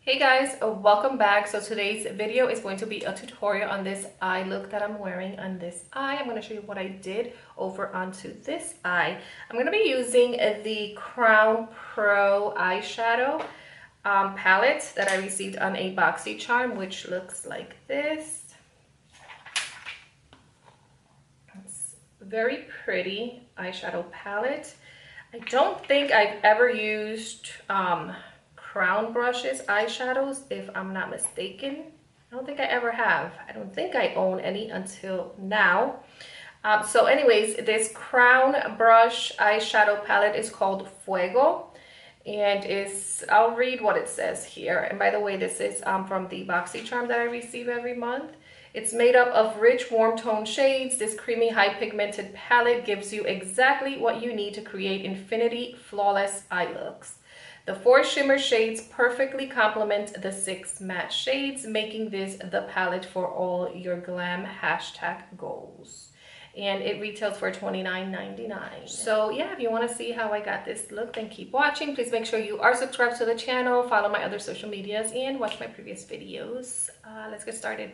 Hey guys, welcome back. So today's video is going to be a tutorial on this eye look that I'm wearing on this eye. I'm going to show you what I did over onto this eye. I'm going to be using the Crown Pro eyeshadow palette that I received on a BoxyCharm, which looks like this. It's a very pretty eyeshadow palette. I don't think I've ever used Crown brushes eyeshadows, if I'm not mistaken. I don't think I ever have. I don't think I own any until now. So anyways, this Crown brush eyeshadow palette is called Fuego, and I'll read what it says here. And by the way, this is from the BoxyCharm that I receive every month. It's made up of rich warm tone shades. This creamy high pigmented palette gives you exactly what you need to create infinity flawless eye looks. The 4 shimmer shades perfectly complement the 6 matte shades, making this the palette for all your glam hashtag goals. And it retails for $29.99. So yeah, if you want to see how I got this look, then keep watching. Please make sure you are subscribed to the channel, follow my other social medias, and watch my previous videos. Let's get started.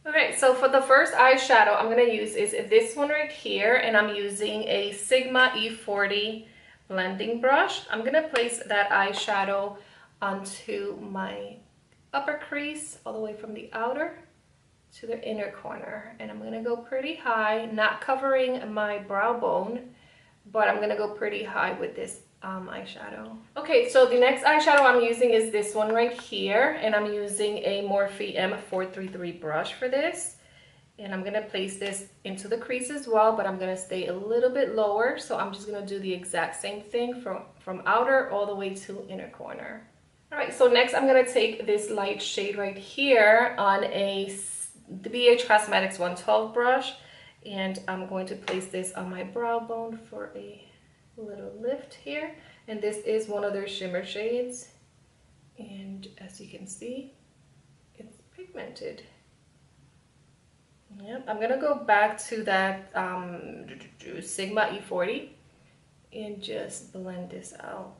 Okay, so for the first eyeshadow I'm going to use is this one right here, and I'm using a Sigma E40 blending brush. I'm going to place that eyeshadow onto my upper crease all the way from the outer to the inner corner, and I'm going to go pretty high, not covering my brow bone, but I'm going to go pretty high with this eyeshadow. Okay, so the next eyeshadow I'm using is this one right here, and I'm using a Morphe M433 brush for this. And I'm going to place this into the crease as well, but I'm going to stay a little bit lower. So I'm just going to do the exact same thing from outer all the way to inner corner. All right, so next I'm going to take this light shade right here on the BH Cosmetics 112 brush, and I'm going to place this on my brow bone for a little lift here. And this is one of their shimmer shades, and as you can see, it's pigmented. Yep, I'm gonna go back to that Sigma E40 and just blend this out.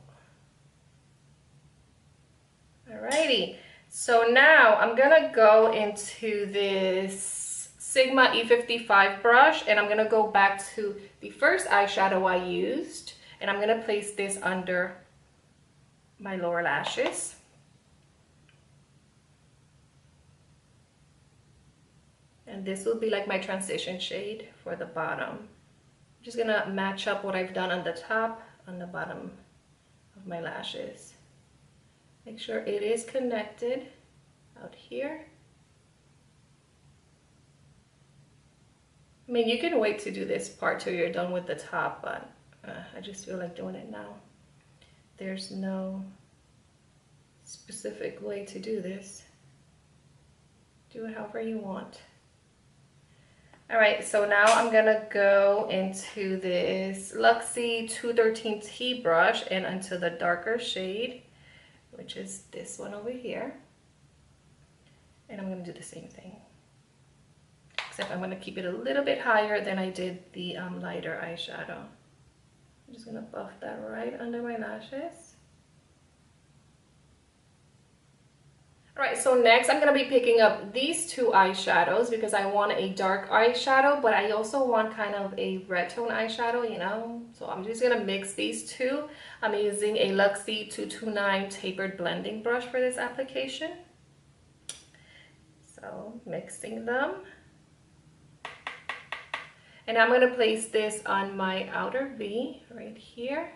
Alrighty, so now I'm gonna go into this Sigma E55 brush, and I'm gonna go back to the first eyeshadow I used, and I'm gonna place this under my lower lashes. And this will be like my transition shade for the bottom. I'm just gonna match up what I've done on the top, on the bottom of my lashes. Make sure it is connected out here. I mean, you can wait to do this part till you're done with the top, but I just feel like doing it now. There's no specific way to do this. Do it however you want. All right, so now I'm gonna go into this Luxe 213T brush and into the darker shade, which is this one over here. And I'm gonna do the same thing, except I'm gonna keep it a little bit higher than I did the lighter eyeshadow. I'm just gonna buff that right under my lashes. All right, so next I'm going to be picking up these 2 eyeshadows because I want a dark eyeshadow, but I also want kind of a red tone eyeshadow, you know. So I'm just going to mix these 2. I'm using a Luxe 229 tapered blending brush for this application. So mixing them. And I'm going to place this on my outer V right here.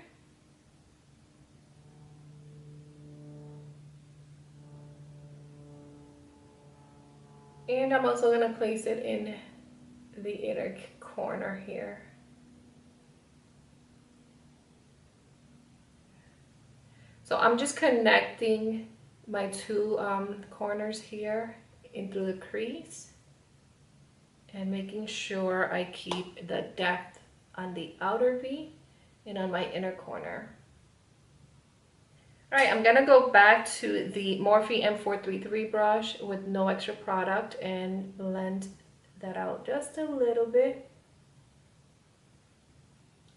And I'm also going to place it in the inner corner here. So I'm just connecting my 2 corners here into the crease and making sure I keep the depth on the outer V and on my inner corner. All right, I'm gonna go back to the Morphe M433 brush with no extra product and blend that out just a little bit.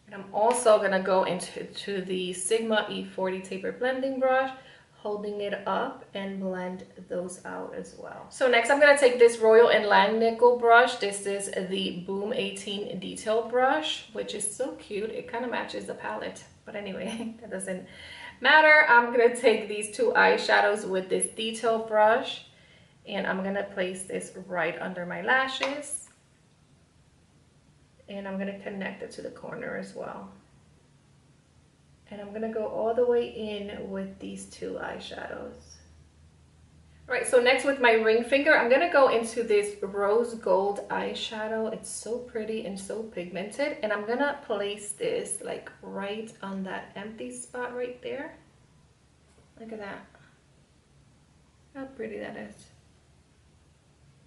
And I'm also gonna go into the Sigma E40 tapered blending brush, holding it up and blend those out as well. So next I'm going to take this Royal and Langnickel brush. This is the Boom 18 detail brush, which is so cute. It kind of matches the palette, but anyway, that doesn't matter. I'm going to take these two eyeshadows with this detail brush, and I'm going to place this right under my lashes, and I'm going to connect it to the corner as well. And I'm gonna go all the way in with these two eyeshadows. All right, so next with my ring finger, I'm gonna go into this rose gold eyeshadow. It's so pretty and so pigmented. And I'm gonna place this like right on that empty spot right there. Look at that. How pretty that is.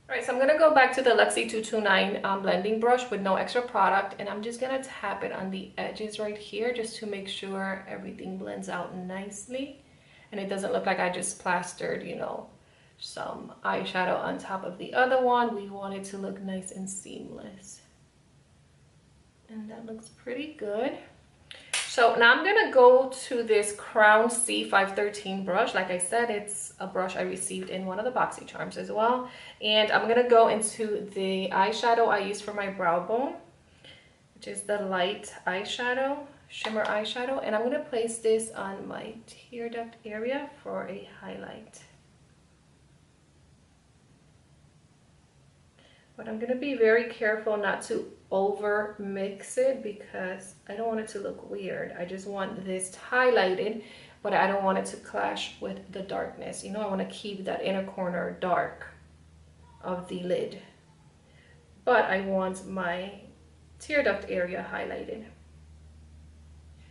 All right, so I'm gonna go back to the Luxe 229 blending brush with no extra product, and I'm just gonna tap it on the edges right here just to make sure everything blends out nicely and it doesn't look like I just plastered, you know, some eyeshadow on top of the other one. We want it to look nice and seamless. And that looks pretty good. So now I'm gonna go to this Crown C513 brush. Like I said, it's a brush I received in one of the BoxyCharms as well. And I'm gonna go into the eyeshadow I use for my brow bone, which is the light eyeshadow, shimmer eyeshadow. And I'm gonna place this on my tear duct area for a highlight. But I'm gonna be very careful not to over mix it because I don't want it to look weird. I just want this highlighted, but I don't want it to clash with the darkness. You know, I want to keep that inner corner dark of the lid, but I want my tear duct area highlighted.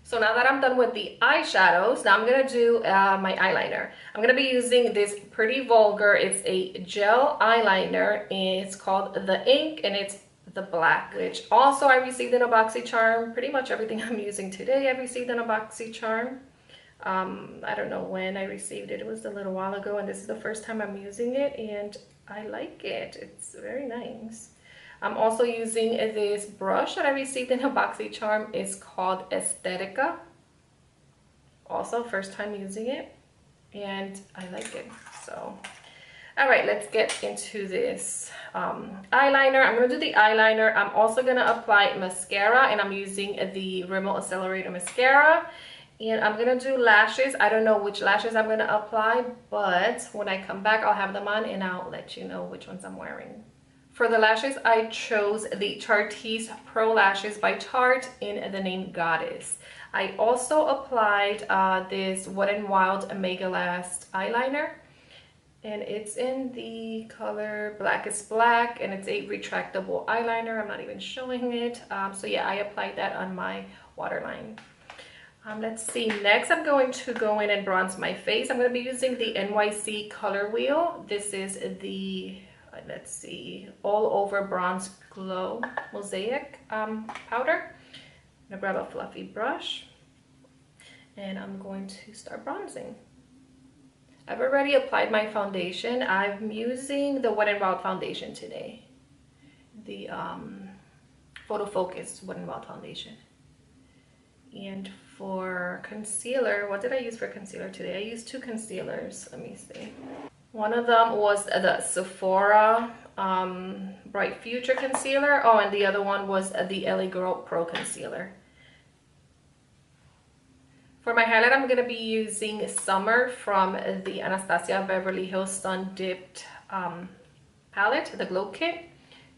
So now that I'm done with the eyeshadows, now I'm gonna do my eyeliner. I'm gonna be using this Pretty Vulgar. It's a gel eyeliner, and it's called The Ink, and it's the black, which also I received in a BoxyCharm. Pretty much everything I'm using today I received in a BoxyCharm. I don't know when I received it. It was a little while ago, and this is the first time I'm using it, and I like it. It's very nice. I'm also using this brush that I received in a BoxyCharm. It's called Aesthetica. Also first time using it, and I like it. So all right, let's get into this eyeliner. I'm gonna do the eyeliner. I'm also gonna apply mascara, and I'm using the Rimmel Accelerator mascara. And I'm gonna do lashes. I don't know which lashes I'm gonna apply, but when I come back, I'll have them on and I'll let you know which ones I'm wearing. For the lashes, I chose the Chartier Pro Lashes by Tarte in the name Goddess. I also applied this Wet n Wild Mega Last eyeliner, and it's in the color Blackest Black, and it's a retractable eyeliner. I'm not even showing it. So yeah, I applied that on my waterline. Let's see, next I'm going to go in and bronze my face. I'm going to be using the NYC Color Wheel. This is the, let's see, All Over Bronze Glow Mosaic powder. I'm going to grab a fluffy brush, and I'm going to start bronzing. I've already applied my foundation. I'm using the Wet n Wild foundation today. The Photo Focus Wet n Wild foundation. And for concealer, what did I use for concealer today? I used two concealers. Let me see. One of them was the Sephora Bright Future concealer. Oh, and the other one was the LA Girl Pro concealer. For my highlight, I'm going to be using Summer from the Anastasia Beverly Hills Sun Dipped palette, the Glow Kit.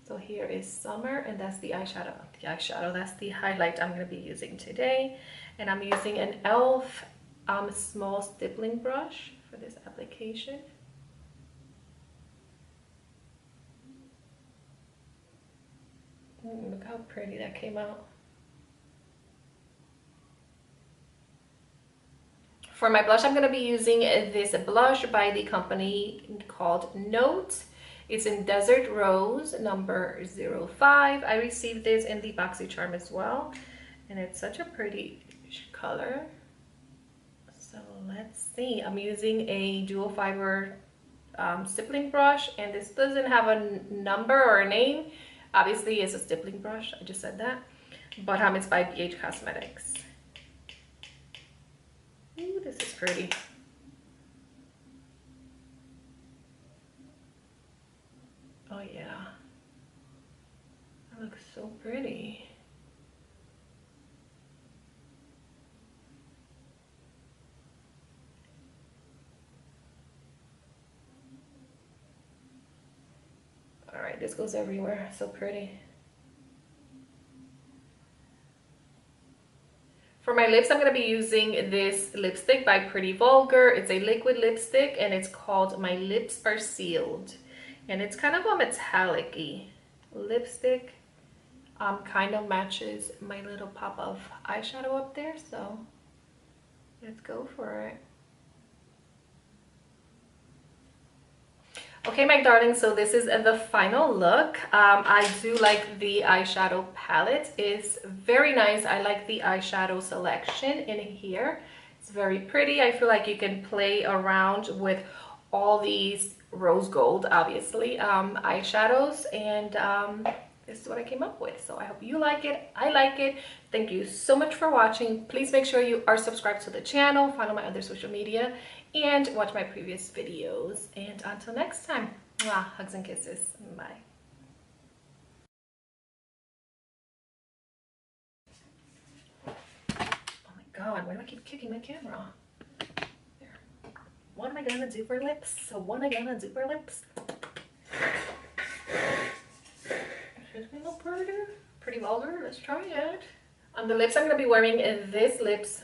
So here is Summer, and that's the eyeshadow. That's the highlight I'm going to be using today. And I'm using an e.l.f. small stippling brush for this application. Look how pretty that came out. For my blush, I'm going to be using this blush by the company called Note. It's in Desert Rose number 05. I received this in the BoxyCharm as well, and it's such a pretty color. So let's see. I'm using a dual fiber stippling brush, and this doesn't have a number or a name. Obviously, it's a stippling brush. I just said that, but it's by BH Cosmetics. Ooh, this is pretty. yeah. That looks so pretty. All right, this goes everywhere. So pretty. For my lips, I'm going to be using this lipstick by Pretty Vulgar. It's a liquid lipstick and it's called My Lips Are Sealed. And it's kind of a metallic-y lipstick. Kind of matches my little pop of eyeshadow up there. So let's go for it. Okay, my darlings, so this is the final look. I do like the eyeshadow palette. It's very nice. I like the eyeshadow selection in here. It's very pretty. I feel like you can play around with all these rose gold, obviously, eyeshadows, and this is what I came up with. So I hope you like it. I like it. Thank you so much for watching. Please make sure you are subscribed to the channel, follow my other social media, and watch my previous videos. And until next time, mwah, hugs and kisses. Bye. Oh my God, why do I keep kicking my camera? There. What am I gonna do for lips? So what am I gonna do for lips? Should we look pretty? Pretty vulgar. Let's try it. On the lips, I'm gonna be wearing this lips